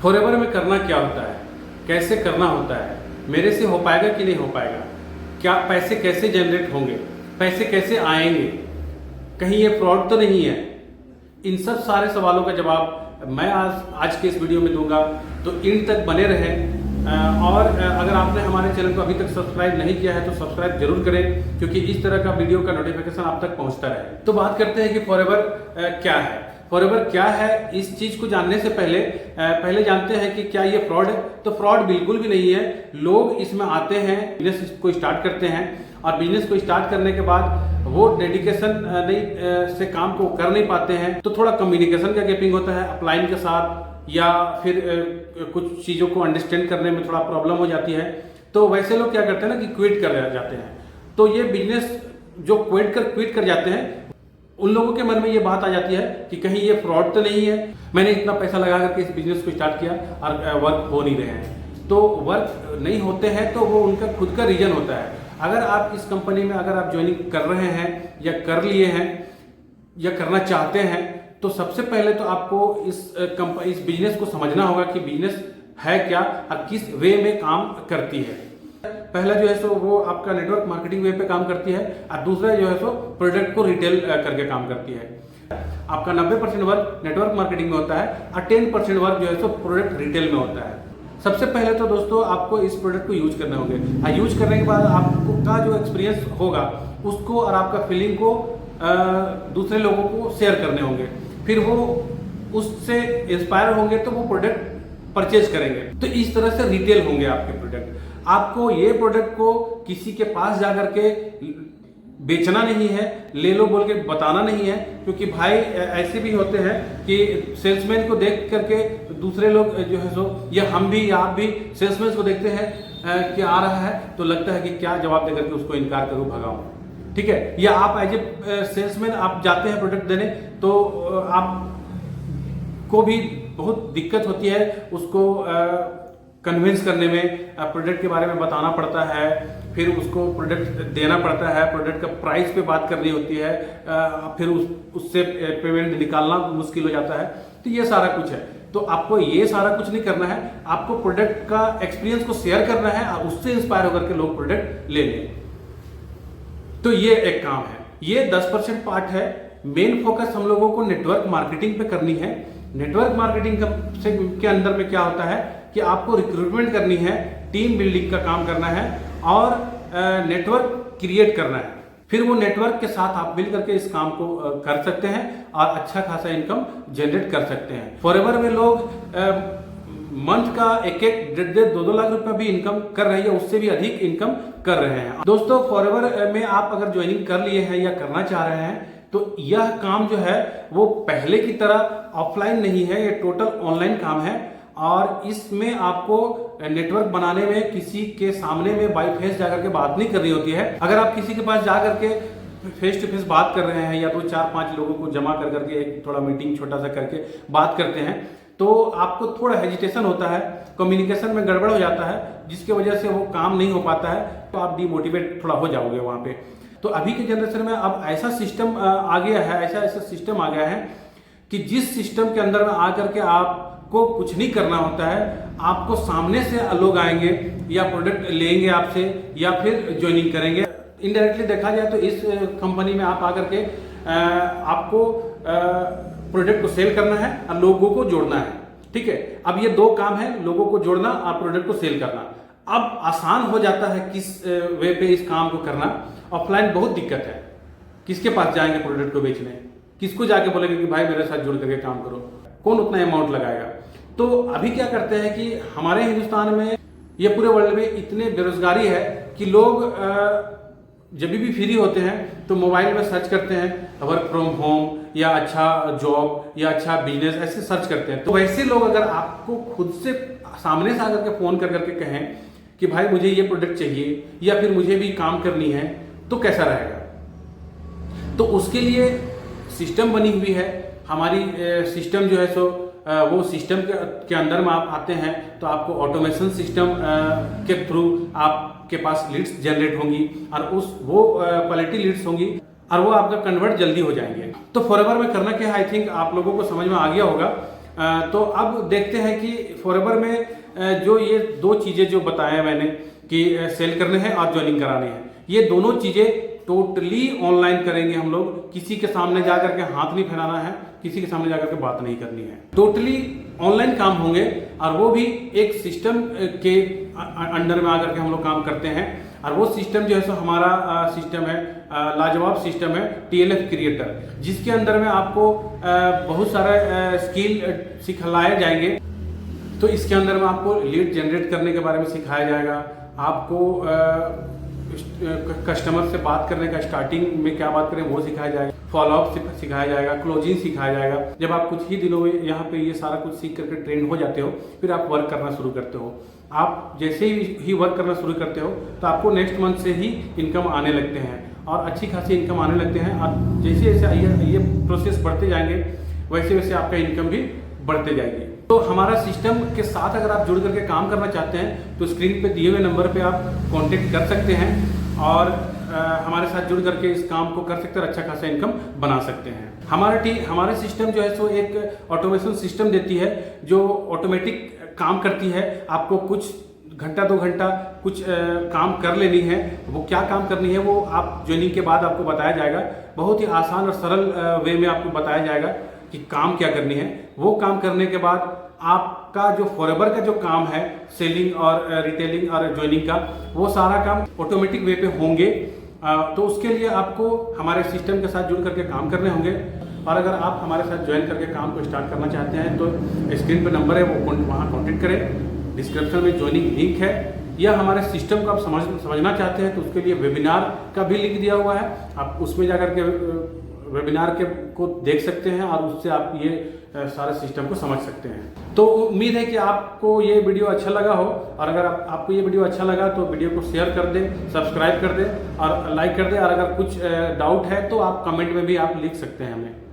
Forever में करना क्या होता है, कैसे करना होता है, मेरे से हो पाएगा कि नहीं हो पाएगा, क्या पैसे कैसे जनरेट होंगे, पैसे कैसे आएंगे, कहीं ये फ्रॉड तो नहीं है। इन सब सारे सवालों का जवाब मैं आज के इस वीडियो में दूंगा, तो इन तक बने रहें। और अगर आपने हमारे चैनल को अभी तक सब्सक्राइब नहीं किया है तो सब्सक्राइब जरूर करें, क्योंकि इस तरह का वीडियो का नोटिफिकेशन आप तक पहुंचता रहे। तो बात करते हैं कि फॉरएवर क्या है। फॉरएवर क्या है, इस चीज को जानने से पहले जानते हैं कि क्या ये फ्रॉड है। तो फ्रॉड बिल्कुल भी नहीं है। लोग इसमें आते हैं, बिजनेस को स्टार्ट करते हैं, और बिजनेस को स्टार्ट करने के बाद वो डेडिकेशन नहीं से काम को कर नहीं पाते हैं, तो थोड़ा कम्युनिकेशन का गैपिंग होता है अपलाइन के साथ, या फिर कुछ चीज़ों को अंडरस्टैंड करने में थोड़ा प्रॉब्लम हो जाती है। तो वैसे लोग क्या करते हैं ना कि क्विट कर जाते हैं। तो ये बिजनेस जो क्विट कर जाते हैं, उन लोगों के मन में ये बात आ जाती है कि कहीं ये फ्रॉड तो नहीं है, मैंने इतना पैसा लगा करके इस बिजनेस को स्टार्ट किया और वर्क हो नहीं रहे हैं। तो वर्क नहीं होते हैं तो वो उनका खुद का रीजन होता है। अगर आप इस कंपनी में अगर आप ज्वाइनिंग कर रहे हैं या कर लिए हैं या करना चाहते हैं, तो सबसे पहले तो आपको इस बिजनेस को समझना होगा कि बिजनेस है क्या और किस वे में काम करती है। पहला जो है सो वो आपका नेटवर्क मार्केटिंग वे पे काम करती है, और दूसरा जो है सो प्रोडक्ट को रिटेल करके काम करती है। आपका 90% वर्क नेटवर्क मार्केटिंग में होता है और 10% वर्क जो है सो प्रोडक्ट रिटेल में होता है। सबसे पहले तो दोस्तों आपको इस प्रोडक्ट को यूज करने होंगे, और यूज करने के बाद आपको का जो एक्सपीरियंस होगा उसको और आपका फीलिंग को दूसरे लोगों को शेयर करने होंगे। फिर वो उससे इंस्पायर होंगे तो वो प्रोडक्ट परचेज करेंगे। तो इस तरह से रिटेल होंगे आपके प्रोडक्ट। आपको ये प्रोडक्ट को किसी के पास जाकर के बेचना नहीं है, ले लो बोल के बताना नहीं है, क्योंकि भाई ऐसे भी होते हैं कि सेल्समैन को देख करके दूसरे लोग जो है सो, या हम भी या आप भी सेल्समैन को देखते हैं कि आ रहा है तो लगता है कि क्या जवाब देकर के उसको इनकार करूं, भगाऊं, ठीक है। या आप एज ए सेल्समैन आप जाते हैं प्रोडक्ट देने, तो आप को भी बहुत दिक्कत होती है उसको कन्विंस करने में, प्रोडक्ट के बारे में बताना पड़ता है, फिर उसको प्रोडक्ट देना पड़ता है, प्रोडक्ट का प्राइस पे बात करनी होती है, फिर उससे पेमेंट निकालना मुश्किल हो जाता है। तो ये सारा कुछ है। तो आपको ये सारा कुछ नहीं करना है, आपको प्रोडक्ट का एक्सपीरियंस को शेयर करना है और उससे इंस्पायर होकर के लोग प्रोडक्ट ले लें। तो ये एक काम है, ये 10% पार्ट है। मेन फोकस हम लोगों को नेटवर्क मार्केटिंग पे करनी है। नेटवर्क मार्केटिंग के अंदर में क्या होता है कि आपको रिक्रूटमेंट करनी है, टीम बिल्डिंग का काम करना है और नेटवर्क क्रिएट करना है। फिर वो नेटवर्क के साथ आप मिल करके इस काम को कर सकते हैं और अच्छा खासा इनकम जनरेट कर सकते हैं। फॉरएवर में लोग मंथ का 1-1, 1.5, 2-2 लाख रुपए भी इनकम कर रहे हैं, या उससे भी अधिक इनकम कर रहे हैं। दोस्तों फॉरएवर में आप अगर ज्वाइनिंग कर लिए हैं या करना चाह रहे हैं, तो यह काम जो है वो पहले की तरह ऑफलाइन नहीं है, ये टोटल ऑनलाइन काम है। और इसमें आपको नेटवर्क बनाने में किसी के सामने में बाई फेस जाकर के बात नहीं करनी होती है। अगर आप किसी के पास जाकर के फेस टू फेस बात कर रहे हैं, या 2-4-5 लोगों को जमा कर करके एक थोड़ा मीटिंग छोटा सा करके बात करते हैं, तो आपको थोड़ा हेजिटेशन होता है, कम्युनिकेशन में गड़बड़ हो जाता है, जिसकी वजह से वो काम नहीं हो पाता है, तो आप डिमोटिवेट थोड़ा हो जाओगे वहाँ पे। तो अभी के जनरेशन में अब ऐसा सिस्टम आ गया है, ऐसा सिस्टम आ गया है कि जिस सिस्टम के अंदर में आकर के आपको कुछ नहीं करना होता है, आपको सामने से लोग आएंगे या प्रोडक्ट लेंगे आपसे, या फिर ज्वाइनिंग करेंगे। इनडायरेक्टली देखा जाए तो इस कंपनी में आप आकर के आपको प्रोडक्ट को सेल करना है और लोगों को जोड़ना है, ठीक है। अब ये 2 काम है, लोगों को जोड़ना और प्रोडक्ट को सेल करना। अब आसान हो जाता है किस वे पे इस काम को करना। ऑफलाइन बहुत दिक्कत है, किसके पास जाएंगे प्रोडक्ट को बेचने, किसको जाके बोलेंगे कि भाई मेरे साथ जुड़ करके काम करो, कौन उतना अमाउंट लगाएगा। तो अभी क्या करते हैं कि हमारे हिंदुस्तान में, ये पूरे वर्ल्ड में इतने बेरोजगारी है कि लोग जब भी फ्री होते हैं तो मोबाइल में सर्च करते हैं वर्क फ्रॉम होम, या अच्छा जॉब, या अच्छा बिजनेस, ऐसे सर्च करते हैं। तो वैसे लोग अगर आपको खुद से सामने से आकर के फोन कर करके कहें कि भाई मुझे ये प्रोडक्ट चाहिए, या फिर मुझे भी काम करनी है, तो कैसा रहेगा। तो उसके लिए सिस्टम बनी हुई है हमारी। सिस्टम जो है सो वो सिस्टम के अंदर में आप आते हैं तो आपको ऑटोमेशन सिस्टम के थ्रू आपके पास लीड्स जनरेट होंगी, और वो क्वालिटी लीड्स होंगी, और वो आपका कन्वर्ट जल्दी हो जाएंगे। तो फॉरएवर में करना क्या है, आई थिंक आप लोगों को समझ में आ गया होगा। तो अब देखते हैं कि फॉरएवर में जो ये दो चीज़ें जो बताया मैंने कि सेल करने हैं और ज्वाइनिंग कराने हैं, ये दोनों चीज़ें टोटली ऑनलाइन करेंगे हम लोग। किसी के सामने जाकर के हाथ नहीं फैलाना है, किसी के सामने जाकर के बात नहीं करनी है, टोटली ऑनलाइन काम होंगे। और वो भी एक सिस्टम के अंडर में आकर के हम लोग काम करते हैं। और वो सिस्टम जो है सो हमारा सिस्टम है लाजवाब सिस्टम है TLF क्रिएटर, जिसके अंदर में आपको बहुत सारे स्किल सिखलाए जाएंगे। तो इसके अंदर में आपको लीड जनरेट करने के बारे में सिखाया जाएगा, आपको कस्टमर से बात करने का स्टार्टिंग में क्या बात करें वो सिखाया जाएगा, फॉलोअप सिखाया जाएगा, क्लोजिंग सिखाया जाएगा। जब आप कुछ ही दिनों में यहाँ पे ये सारा कुछ सीख करके ट्रेन हो जाते हो, फिर आप वर्क करना शुरू करते हो। आप जैसे ही वर्क करना शुरू करते हो तो आपको नेक्स्ट मंथ से ही इनकम आने लगते हैं और अच्छी खासी इनकम आने लगते हैं। और जैसे जैसे ये प्रोसेस बढ़ते जाएंगे वैसे वैसे आपका इनकम भी बढ़ते जाएगी। तो हमारा सिस्टम के साथ अगर आप जुड़ करके काम करना चाहते हैं तो स्क्रीन पे दिए हुए नंबर पे आप कांटेक्ट कर सकते हैं और हमारे साथ जुड़ करके इस काम को कर सकते हैं, अच्छा खासा इनकम बना सकते हैं। हमारा सिस्टम जो है सो एक ऑटोमेशन सिस्टम देती है जो ऑटोमेटिक काम करती है। आपको कुछ घंटा 2 घंटा कुछ काम कर लेनी है, वो क्या काम करनी है वो आप ज्वाइनिंग के बाद आपको बताया जाएगा। बहुत ही आसान और सरल वे में आपको बताया जाएगा कि काम क्या करनी है। वो काम करने के बाद आपका जो फॉरएवर का जो काम है सेलिंग और रिटेलिंग और ज्वाइनिंग का, वो सारा काम ऑटोमेटिक वे पे होंगे। तो उसके लिए आपको हमारे सिस्टम के साथ जुड़ करके काम करने होंगे। और अगर आप हमारे साथ ज्वाइन करके काम को स्टार्ट करना चाहते हैं तो स्क्रीन पे नंबर है वो वहाँ कॉन्टेक्ट करें। डिस्क्रिप्शन में ज्वाइनिंग लिंक है, या हमारे सिस्टम को आप समझना चाहते हैं तो उसके लिए वेबिनार का भी लिंक दिया हुआ है, आप उसमें जाकर के वेबिनार को देख सकते हैं और उससे आप ये सारे सिस्टम को समझ सकते हैं। तो उम्मीद है कि आपको ये वीडियो अच्छा लगा हो, और अगर आपको ये वीडियो अच्छा लगा तो वीडियो को शेयर कर दें, सब्सक्राइब कर दें और लाइक कर दें। और अगर कुछ डाउट है तो आप कमेंट में भी आप लिख सकते हैं हमें।